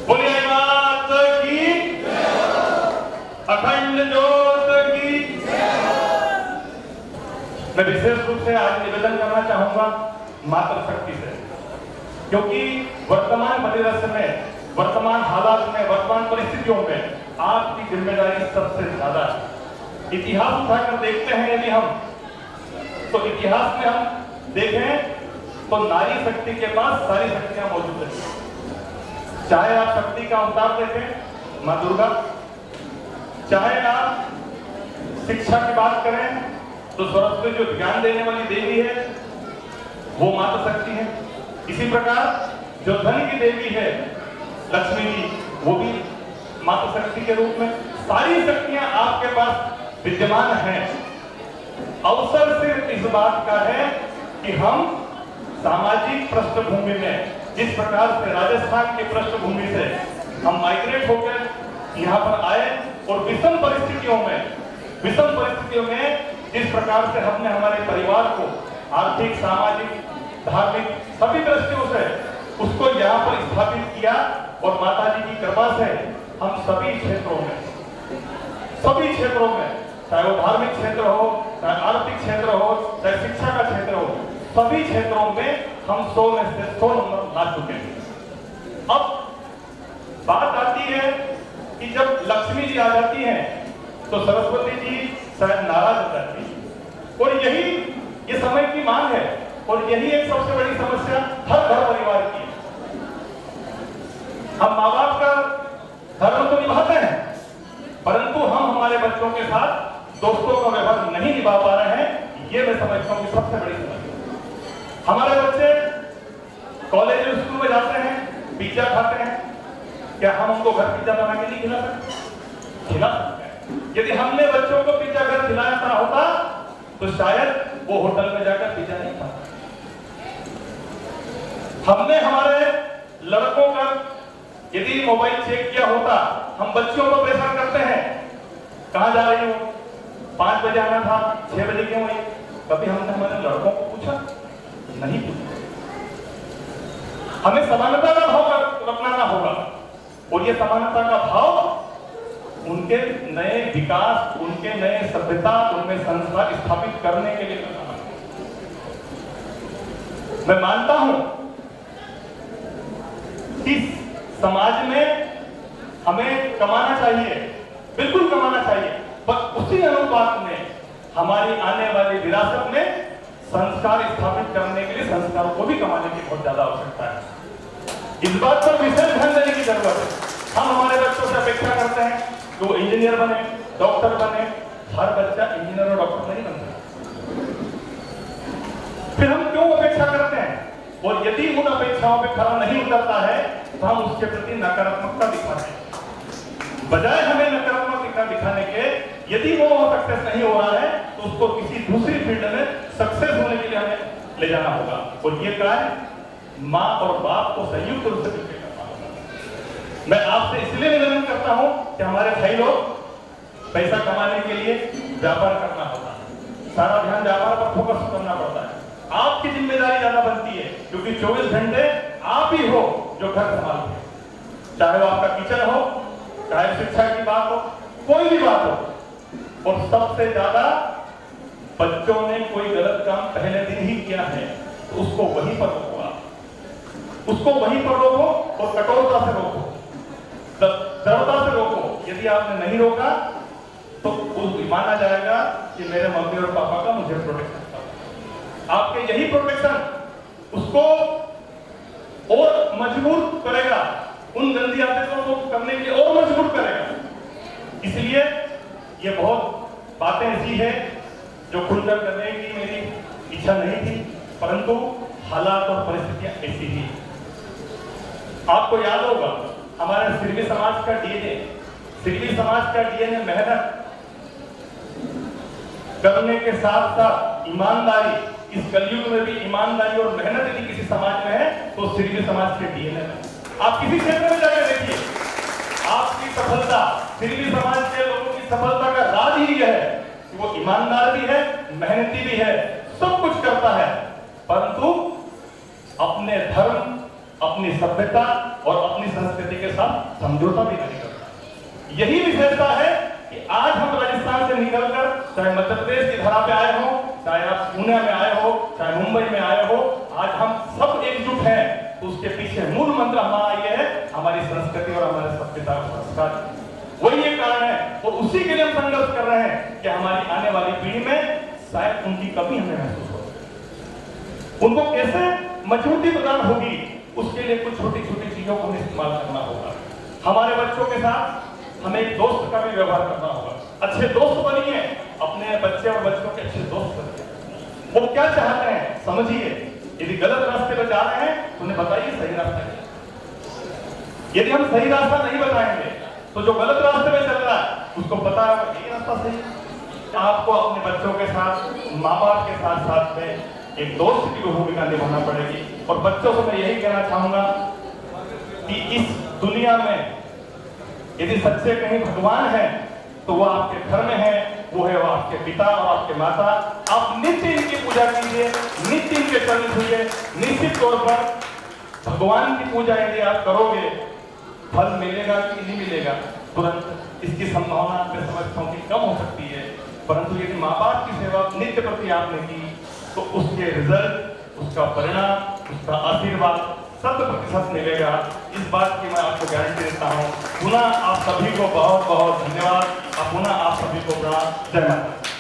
बोलिए मात की, अखंड ज्योत की। मैं विशेष रूप से आज निवेदन करना चाहूंगा मातृशक्ति से, क्योंकि वर्तमान परिदृश्य में, वर्तमान हालात में, वर्तमान परिस्थितियों में आपकी जिम्मेदारी सबसे ज्यादा है। इतिहास उठाकर देखते हैं यदि हम, तो इतिहास में हम देखें तो नारी शक्ति के पास सारी शक्तियां मौजूद है। चाहे आप शक्ति का अवतार देखें मां दुर्गा, चाहे आप शिक्षा की बात करें तो सरस्वती जो ज्ञान देने वाली देवी है वो माता शक्ति है। इसी प्रकार जो धन की देवी है लक्ष्मी जी, वो भी माता शक्ति के रूप में। सारी शक्तियां आपके पास विद्यमान हैं। अवसर सिर्फ इस बात का है कि हम सामाजिक पृष्ठभूमि में, जिस प्रकार से राजस्थान की पृष्ठभूमि से हम माइग्रेट होकर यहाँ पर आए और विषम परिस्थितियों में जिस प्रकार से हमने हमारे परिवार को आर्थिक, सामाजिक, धार्मिक सभी दृष्टियों से उसको यहाँ पर स्थापित किया, और माता जी की कृपा से हम सभी क्षेत्रों में, चाहे वो धार्मिक क्षेत्र हो, चाहे आर्थिक क्षेत्र हो, चाहे शिक्षा का क्षेत्र हो, सभी क्षेत्रों में हम 100 में से 100 नंबर ला चुके हैं। अब बात आती है कि जब लक्ष्मी जी आ जाती हैं तो सरस्वती जी शायद नाराज हो जाती है, और यही ये समय की मांग है, और यही एक सबसे बड़ी समस्या हर घर परिवार की है। हम माँ बाप का धर्म तो निभाते हैं, परंतु हम हमारे बच्चों के साथ दोस्तों का व्यवहार नहीं निभा पा रहे हैं। ये मैं समझता हूँ कि सबसे बड़ी समस्या। हमारे बच्चे कॉलेज और स्कूल में जाते हैं, पिज्जा खाते हैं, क्या हम उनको घर पिज्जा बना के नहीं खिला सकते? खिला सकते हैं। यदि हमने बच्चों को पिज्जा घर खिलाया होता तो शायद वो होटल में जाकर पिज्जा नहीं खाता। हमने हमारे लड़कों का यदि मोबाइल चेक किया होता, हम बच्चों को प्रेशर करते हैं, कहां जा रही हो, 5 बजे आना था, 6 बजे क्यों आई? कभी हमने हमारे लड़कों को पूछा? नहीं पूछा। हमें समानता का भाव अपनाना होगा, और ये समानता का भाव उनके नए विकास, उनके नए सभ्यता, उनमें संस्कार स्थापित करने के लिए करना। मैं मानता हूं कि समाज में हमें कमाना चाहिए, बिल्कुल कमाना चाहिए, पर उसी अनुपात में हमारी आने वाली विरासत में संस्कार स्थापित करने के लिए संस्कारों को भी कमाने की बहुत ज्यादा आवश्यकता है। इस बात पर विशेष ध्यान देने की जरूरत है। हम हमारे बच्चों से अपेक्षा करते हैं कि वो इंजीनियर बने, डॉक्टर बने। हर बच्चा इंजीनियर और डॉक्टर नहीं बनता। फिर हम क्यों अपेक्षा करते हैं? और यदि उन अपेक्षाओं पे खरा नहीं उतरता है तो हम उसके प्रति नकारात्मकता दिखाते हैं। बजाय हमें नकारात्मकता दिखाने के, यदि वो सक्सेस नहीं हो रहा है तो उसको किसी दूसरी फील्ड में सक्सेस होने के लिए हमें ले जाना होगा। और ये कार्य माँ और बाप को संयुक्त रूप से मिलकर करना होगा। मैं आपसे इसलिए निवेदन करता हूं कि हमारे भाई लोग पैसा कमाने के लिए व्यापार करना होता है, सारा ध्यान व्यापार पर फोकस करना पड़ता है। आपकी जिम्मेदारी ज्यादा बनती है, क्योंकि 24 घंटे आप ही हो जो घर संभालते हैं, चाहे वो आपका किचन हो, चाहे शिक्षा की बात हो, कोई भी बात हो। और सबसे ज्यादा बच्चों ने कोई गलत काम पहले दिन ही किया है तो उसको वहीं पर रोको, उसको वहीं पर रोको और कठोरता से रोको, दृढ़ता से रोको। यदि आपने नहीं रोका तो माना जाएगा कि मेरे मम्मी और पापा का मुझे प्रोटेक्शन था। आपके यही प्रोटेक्शन उसको और मजबूर करेगा, उन गंदी आदतों को करने के लिए और मजबूर करेगा। इसलिए ये बहुत बातें ऐसी है जो खुलकर करने की मेरी इच्छा नहीं थी, परंतु हालात और परिस्थितियां ऐसी ही। आपको याद होगा हमारे सिरवी समाज का डीएनए मेहनत करने के साथ साथ ईमानदारी। इस कलयुग में भी ईमानदारी और मेहनत यदि किसी समाज में है तो सिरवी समाज के डीएनए में। आप किसी क्षेत्र में जाकर देखिए, आपकी सफलता, सिरवी समाज के लोगों की सफलता का राज ही यह है कि वो ईमानदार भी है, मेहनती भी है, सब कुछ करता है, परंतु अपने धर्म, अपनी सभ्यता और अपनी संस्कृति के साथ समझौता भी नहीं करता। यही विशेषता है कि आज हम राजस्थान से निकलकर चाहे मध्य प्रदेश की धरा पे आए हो, चाहे आप पुणे में आए हो, चाहे मुंबई में आए हो, आज हम सब एकजुट हैं। तो उसके पीछे मूल मंत्र हमारा ये है, हमारी संस्कृति और हमारे सभ्यता और संस्कार। वही ये कारण है और उसी के लिए हम संघर्ष कर रहे हैं कि हमारी आने वाली पीढ़ी में शायद उनकी कमी हमें महसूस हो, उनको कैसे मजबूती प्रदान होगी, उसके लिए कुछ छोटी छोटी चीजों को हमें इस्तेमाल करना होगा। हमारे बच्चों के साथ हमें एक दोस्त का भी व्यवहार करना होगा। अच्छे दोस्त बनिए, अपने बच्चे और बच्चों के अच्छे दोस्त बनिए। वो क्या चाहते हैं समझिए। यदि गलत रास्ते पर जा रहे हैं तो उन्हें बताइए सही रास्ता क्या है। यदि हम सही रास्ता नहीं बताएंगे तो जो गलत रास्ते में चल रहा है उसको पता है ये रास्ता सही है। आपको अपने बच्चों के साथ, माँ बाप के साथ साथ में एक दोस्त की भूमिका निभाना पड़ेगी। और बच्चों को मैं यही कहना चाहूंगा कि इस दुनिया में यदि सच्चे कहीं भगवान है तो वो आपके घर में है, वो है वो आपके पिता और आपके माता। आप नित्य इनकी पूजा कीजिए, नित्य इनके चरण छूइए। निश्चित तौर पर भगवान की पूजा यदि आप करोगे, फल मिलेगा कि नहीं मिलेगा तुरंत इसकी संभावना मैं समझता हूँ कि कम हो सकती है। परंतु यदि माँ बाप की सेवा नित्य प्रति आपने की तो उसके रिजल्ट, उसका परिणाम, उसका आशीर्वाद 100% मिलेगा। इस बात की मैं आपको गारंटी देता हूँ। पुनः आप सभी को बहुत बहुत धन्यवाद। पुनः आप सभी को प्रणाम। जय माता।